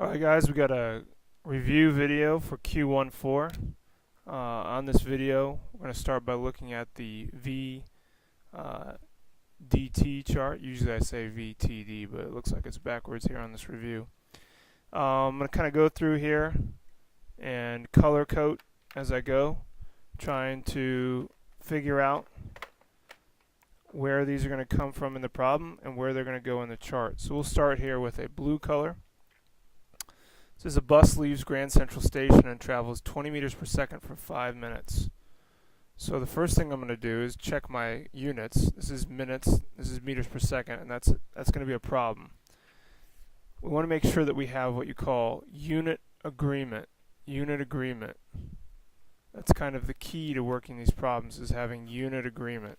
Alright guys, we got a review video for Q-1-4. On this video, we're going to start by looking at the VDT chart. Usually I say VTD, but it looks like it's backwards here on this review. I'm going to kind of go through here and color code as I go, trying to figure out where these are going to come from in the problem and where they're going to go in the chart. So we'll start here with a blue color. It says a bus leaves Grand Central Station and travels 20 meters per second for 5 minutes. So the first thing I'm going to do is check my units. This is minutes, this is meters per second, and that's going to be a problem. We want to make sure that we have what you call unit agreement. Unit agreement. That's kind of the key to working these problems, is having unit agreement.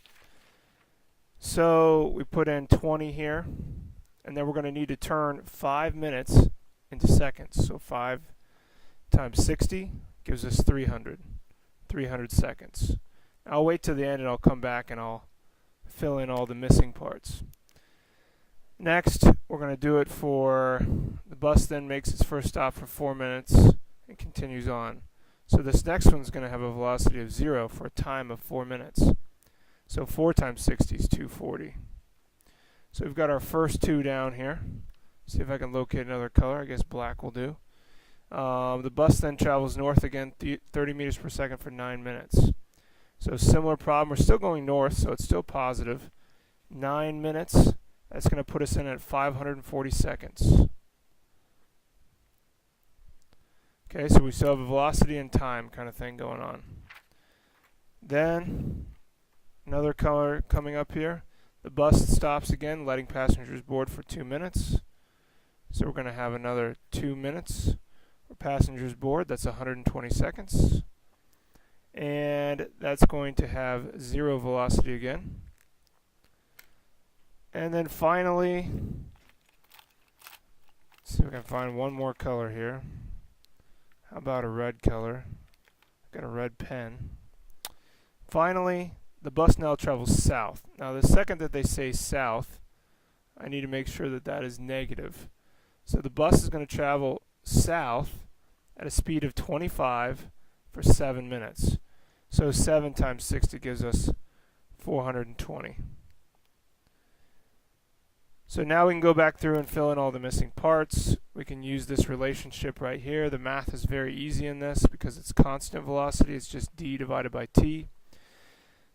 So we put in 20 here, and then we're going to need to turn 5 minutes into seconds. So 5 times 60 gives us 300 seconds. I'll wait till the end and I'll come back and I'll fill in all the missing parts. Next, we're going to do it for the bus. Then makes its first stop for 4 minutes and continues on. So this next one's going to have a velocity of 0 for a time of 4 minutes. So 4 times 60 is 240. So we've got our first two down here. See if I can locate another color. I guess black will do. The bus then travels north again, 30 meters per second for 9 minutes. So similar problem. We're still going north, so it's still positive. 9 minutes. That's going to put us in at 540 seconds. Okay, so we still have a velocity and time kind of thing going on. Then another color coming up here. The bus stops again, letting passengers board for 2 minutes. So we're going to have another 2 minutes for passengers board. That's 120 seconds. And that's going to have 0 velocity again. And then finally, let's see if I can find one more color here. How about a red color? I've got a red pen. Finally, the bus now travels south. Now the second that they say south, I need to make sure that that is negative. So the bus is going to travel south at a speed of 25 for 7 minutes. So 7 times 60 gives us 420. So now we can go back through and fill in all the missing parts. We can use this relationship right here. The math is very easy in this because it's constant velocity. It's just d divided by t.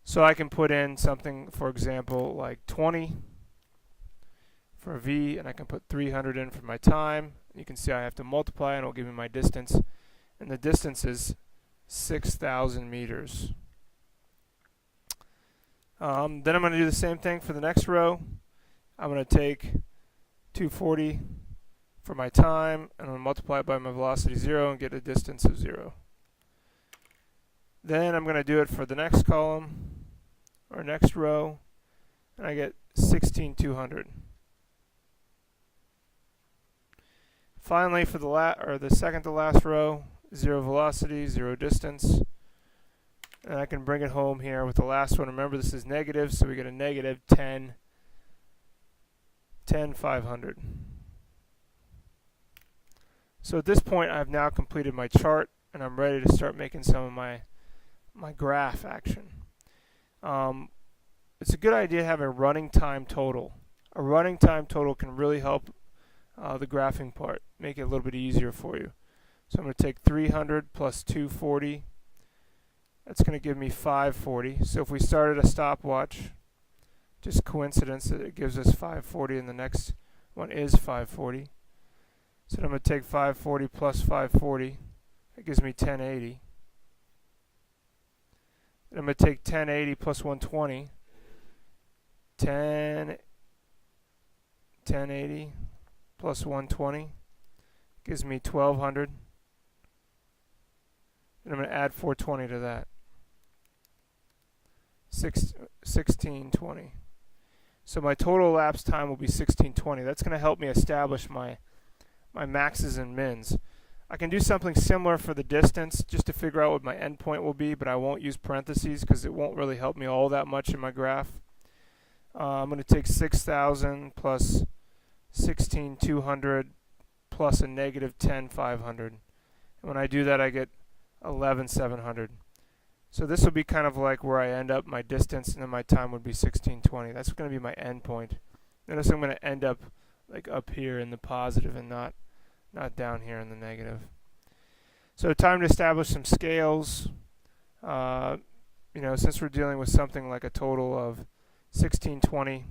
So I can put in something, for example, like 20 for v, and I can put 300 in for my time. You can see I have to multiply and it'll give me my distance, and the distance is 6,000 meters. Then I'm going to do the same thing for the next row. I'm going to take 240 for my time, and I'm going to multiply it by my velocity 0 and get a distance of 0. Then I'm going to do it for the next column or next row, and I get 16,200. Finally, for the second to last row, 0 velocity, 0 distance. And I can bring it home here with the last one. Remember, this is negative, so we get a negative 10,500. So at this point, I've now completed my chart, and I'm ready to start making some of my graph action. It's a good idea to have a running time total. A running time total can really help the graphing part, make it a little bit easier for you. So I'm going to take 300 plus 240. That's going to give me 540. So if we started a stopwatch, just coincidence that it gives us 540 and the next one is 540. So I'm going to take 540 plus 540. That gives me 1080. And I'm going to take 1080 plus 120. 1080 plus 120 gives me 1200. And I'm going to add 420 to that. 1620. So my total elapsed time will be 1620. That's going to help me establish my maxes and mins. I can do something similar for the distance just to figure out what my endpoint will be, but I won't use parentheses because it won't really help me all that much in my graph. I'm going to take 6,000 plus 16,200 plus a negative 10,500. And when I do that, I get 11,700. So this will be kind of like where I end up my distance, and then my time would be 1620. That's going to be my end point. Notice I'm going to end up like up here in the positive and not down here in the negative. So time to establish some scales. Since we're dealing with something like a total of 1620,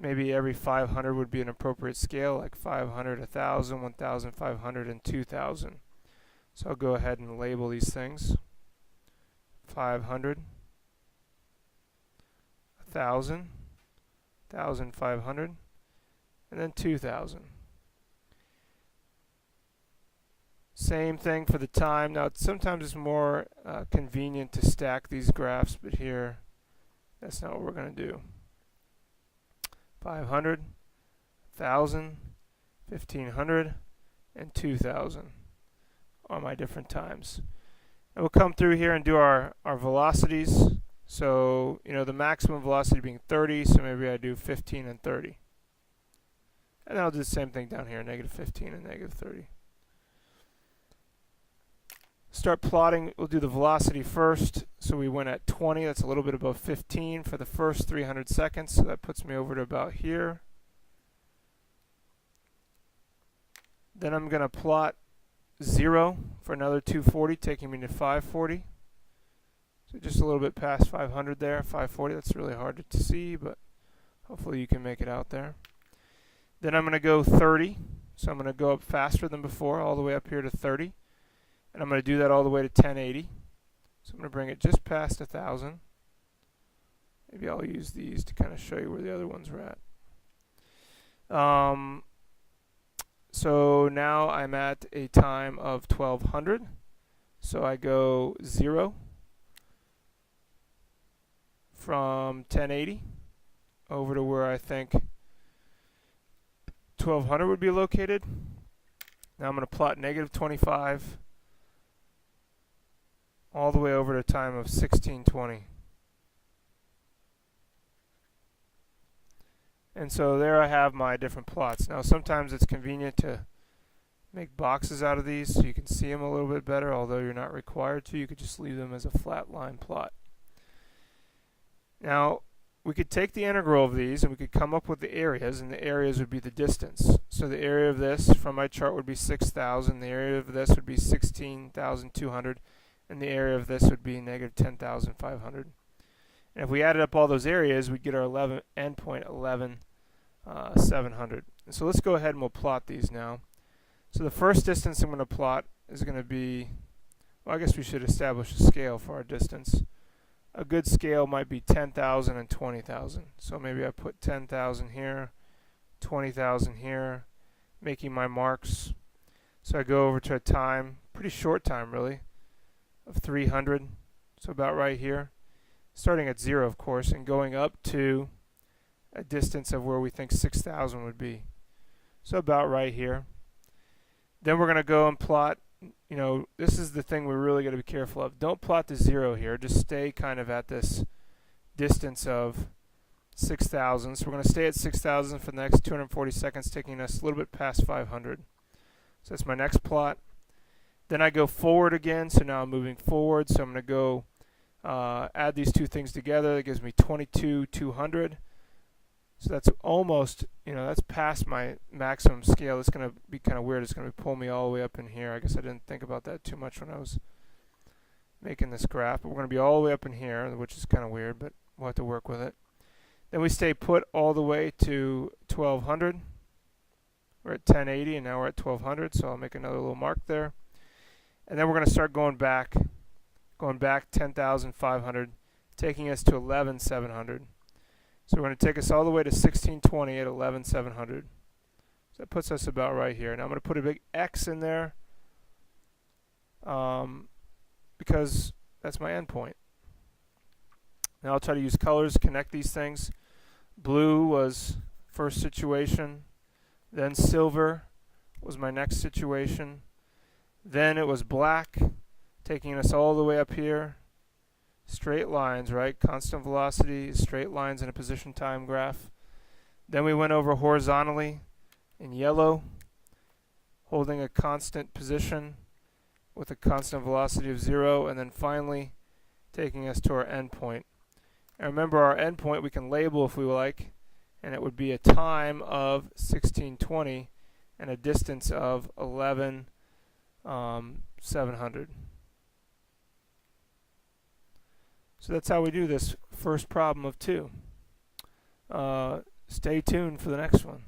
maybe every 500 would be an appropriate scale, like 500, 1,000, 1,500, and 2,000. So I'll go ahead and label these things. 500, 1,000, 1,500, and then 2,000. Same thing for the time. Now, sometimes it's more convenient to stack these graphs, but here, that's not what we're going to do. 500, 1,000, 1,500, and 2,000 are my different times. And we'll come through here and do our velocities. So, the maximum velocity being 30, so maybe I do 15 and 30. And then I'll do the same thing down here, negative 15 and negative 30. Start plotting. We'll do the velocity first. So we went at 20. That's a little bit above 15 for the first 300 seconds. So that puts me over to about here. Then I'm going to plot 0 for another 240, taking me to 540. So just a little bit past 500 there, 540. That's really hard to see, but hopefully you can make it out there. Then I'm going to go 30. So I'm going to go up faster than before, all the way up here to 30. And I'm going to do that all the way to 1080. So I'm going to bring it just past 1,000. Maybe I'll use these to kind of show you where the other ones were at. So now I'm at a time of 1,200. So I go 0 from 1080 over to where I think 1,200 would be located. Now I'm going to plot negative 25 all the way over to a time of 1620. And so there I have my different plots. Now sometimes it's convenient to make boxes out of these so you can see them a little bit better, although you're not required to. You could just leave them as a flat line plot. Now we could take the integral of these and we could come up with the areas, and the areas would be the distance. So the area of this from my chart would be 6,000, the area of this would be 16,200, and the area of this would be negative 10,500. And if we added up all those areas, we'd get our endpoint 11,700. So let's go ahead and we'll plot these now. So the first distance I'm going to plot is going to be, well, I guess we should establish a scale for our distance. A good scale might be 10,000 and 20,000. So maybe I put 10,000 here, 20,000 here, making my marks. So I go over to a time, pretty short time really, of 300, so about right here, starting at 0 of course, and going up to a distance of where we think 6,000 would be, so about right here. Then we're going to go and plot, this is the thing we're really going to be careful of. Don't plot the 0 here, just stay kind of at this distance of 6,000. So we're going to stay at 6,000 for the next 240 seconds, taking us a little bit past 500. So that's my next plot. Then I go forward again, so now I'm moving forward. So I'm going to go add these two things together. That gives me 22,200. So that's almost, that's past my maximum scale. It's going to be kind of weird. It's going to pull me all the way up in here. I guess I didn't think about that too much when I was making this graph. But we're going to be all the way up in here, which is kind of weird, but we'll have to work with it. Then we stay put all the way to 1,200. We're at 1080, and now we're at 1,200, so I'll make another little mark there. And then we're going to start going back 10,500, taking us to 11,700. So we're going to take us all the way to 1620 at 11,700. So that puts us about right here. Now I'm going to put a big X in there because that's my endpoint. Now I'll try to use colors to connect these things. Blue was first situation, then silver was my next situation. Then it was black, taking us all the way up here. Straight lines, right? Constant velocity, straight lines in a position time graph. Then we went over horizontally in yellow. holding a constant position with a constant velocity of 0, and then finally taking us to our endpoint. And remember, our endpoint we can label if we like, and it would be a time of 1620 and a distance of 11,700. So that's how we do this first problem of 2. Stay tuned for the next one.